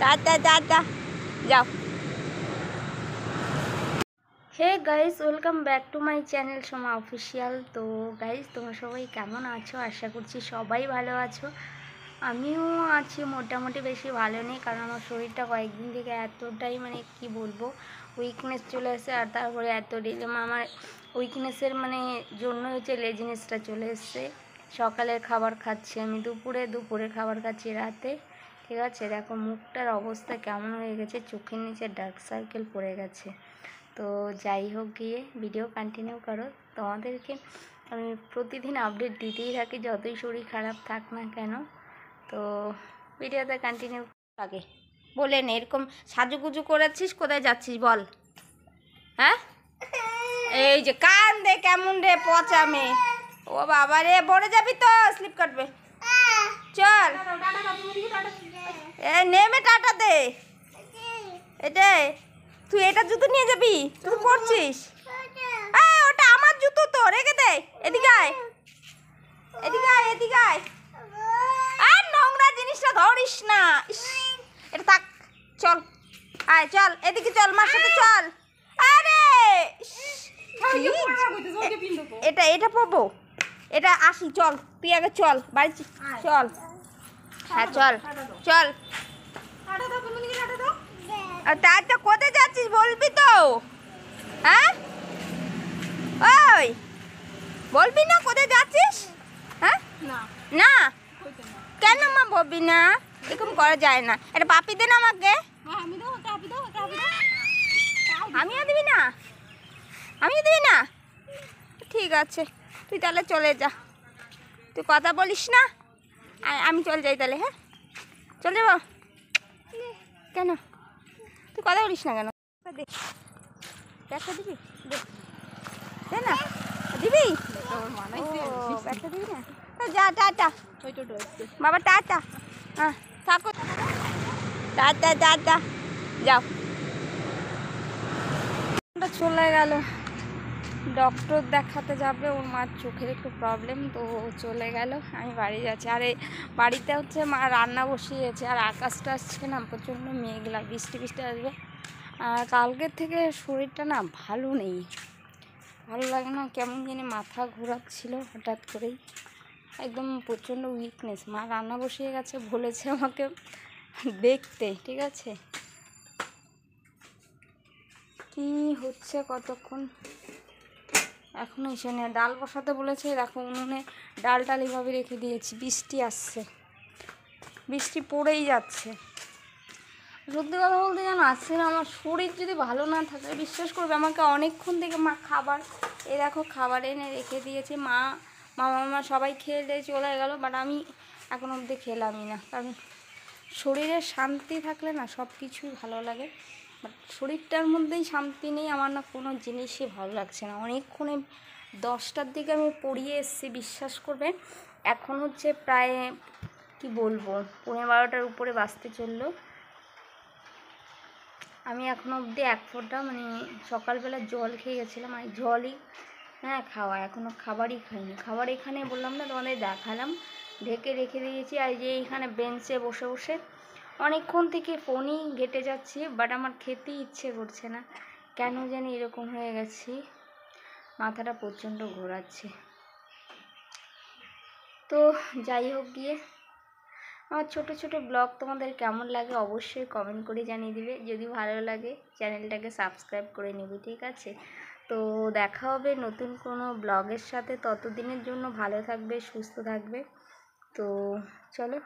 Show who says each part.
Speaker 1: Tata tata যাও। Hey guys, welcome back to my channel Soma official. তো guys, তোমরা সবাই কেমন আছো? আশা করছি সবাই ভালো আছো। আমিও আছি মোটামুটি, বেশি ভালো নেই, কারণ আমার শরীরটা কয়েকদিন থেকে এতটাই মানে কি বলবো উইকনেস চলে এসেছে। আর তারপরে এত ডিলেমা, আমার উইকনেসের মানে জন্য হচ্ছে লেজিনেসটা চলে এসছে। সকালের খাবার খাচ্ছি আমি, দুপুরে খাবার খাচ্ছি রাতে, ঠিক আছে। দেখো মুখটার অবস্থা কেমন হয়ে গেছে, চোখের নিচে ডার্ক সার্কেল পড়ে গেছে। তো যাই হোক, গিয়ে ভিডিও কন্টিনিউ করো। তোমাদেরকে আমি প্রতিদিন আপডেট দিতেই থাকি, যতই শরীর খারাপ থাক না কেন। তো ভিডিওতে কন্টিনিউ আগে বলে নে, এরকম সাজুগুজু করেছিস, কোথায় যাচ্ছিস বল? হ্যাঁ, এই যে কান দে কেমন রে পচা মেয়ে। ও বাবা রে, পড়ে যাবি তো, স্লিপ কাটবে। চল নেমে টাটা দে। এটাই তুই এটা জুতো নিয়ে যাবি? তুই পড়ছিস? ওটা আমার জুতো, তো রেখে দে। এদিকে আয়, এদিকে আয়, এদিকে আয়। আর নোংরা জিনিসটা ধরিস না। এটা থাক, চল আয়, চল এদিকে, চল মার সাথে চল। আরে এটা এটা পড়বো, এটা আসি, চল তুই আগে চল বাড়ি চল। হ্যাঁ চল চল। টাটা, কোথায় যাচ্ছিস বলবি তো? হ্যাঁ ওই বলবি না কোথায় যাচ্ছিস? হ্যাঁ না, কেন মা বলবি না? এরকম করা যায় না। এটা পাপি দে না আমাকে। আমিও দিবি না? আমিও দিবি না? ঠিক আছে, তুই তাহলে চলে যা, তুই কথা বলিস না, আমি চলে যাই তাহলে। হ্যাঁ চলে যাবো। কেন তুই কথা বলিস না কেন? ব্যাগটা দিবি? দে না, দিবি? ব্যাগটা দিবি না? যা টাটা বাবা, টাটা। হ্যাঁ থাকো, টাটা টাটা যাও। চলে গেল, ডক্টর দেখাতে যাবে, ওর মার চোখের একটু প্রবলেম, তো চলে গেল। আমি বাড়ি যাচ্ছি। আর এই বাড়িতে হচ্ছে মা রান্না বসিয়েছে, আর আকাশটা আসছে না, প্রচণ্ড মেঘলা, বৃষ্টি বৃষ্টি আসবে। আর কালকের থেকে শরীরটা না ভালো নেই, ভালো লাগে না, কেমন জানি মাথা ঘোরাচ্ছিল হঠাৎ করেই, একদম প্রচণ্ড উইকনেস। মা রান্না বসিয়ে গেছে, বলেছে আমাকে দেখতে, ঠিক আছে কি হচ্ছে কতক্ষণ এখনো এসে নেই। ডাল বসাতে বলেছে, দেখো উনুনে ডাল টাল এভাবে রেখে দিয়েছি। বৃষ্টি আসছে, বৃষ্টি পড়েই যাচ্ছে। সত্যি কথা বলতে জানো, আসছে না, আমার শরীর যদি ভালো না থাকে, বিশ্বাস করবে আমাকে অনেকক্ষণ থেকে মা খাবার, এ দেখো খাবার এনে রেখে দিয়েছে। মামা সবাই খেয়ে চলে গেল, বাট আমি এখন অবধি খেলামই না, কারণ শরীরের শান্তি থাকলে না সব কিছুই ভালো লাগে। বাট শরীরটার মধ্যেই শান্তি নেই, আমার না কোনো জিনিসই ভালো লাগছে না। অনেকক্ষণে 10টার দিকে আমি পড়িয়ে এসেছি, বিশ্বাস করবে। এখন হচ্ছে প্রায় কি বলবো 11:30 উপরে বাজতে চললো। আমি এখনও অবধি এক ফোঁটা মানে সকালবেলা জল খেয়ে গেছিলাম, আর জলই হ্যাঁ খাওয়া, এখনও খাবারই খাইনি। খাবার এখানে বললাম না তোমাদের, দেখালাম, ঢেকে রেখে দিয়েছি। আর যে এইখানে বেঞ্চে বসে বসে অনেকক্ষণ থেকে ফোনই ঘেটে যাচ্ছি, বাট আমার খেতেই ইচ্ছে করছে না, কেন জানি এরকম হয়ে গেছি, মাথাটা প্রচণ্ড ঘোরাচ্ছে। তো যাই হোক, গিয়ে আমার ছোটো ছোটো ব্লগ তোমাদের কেমন লাগে অবশ্যই কমেন্ট করে জানিয়ে দিবে। যদি ভালো লাগে চ্যানেলটাকে সাবস্ক্রাইব করে নেবে, ঠিক আছে। তো দেখা হবে নতুন কোনো ব্লগের সাথে, ততদিনের জন্য ভালো থাকবে, সুস্থ থাকবে। তো চলো।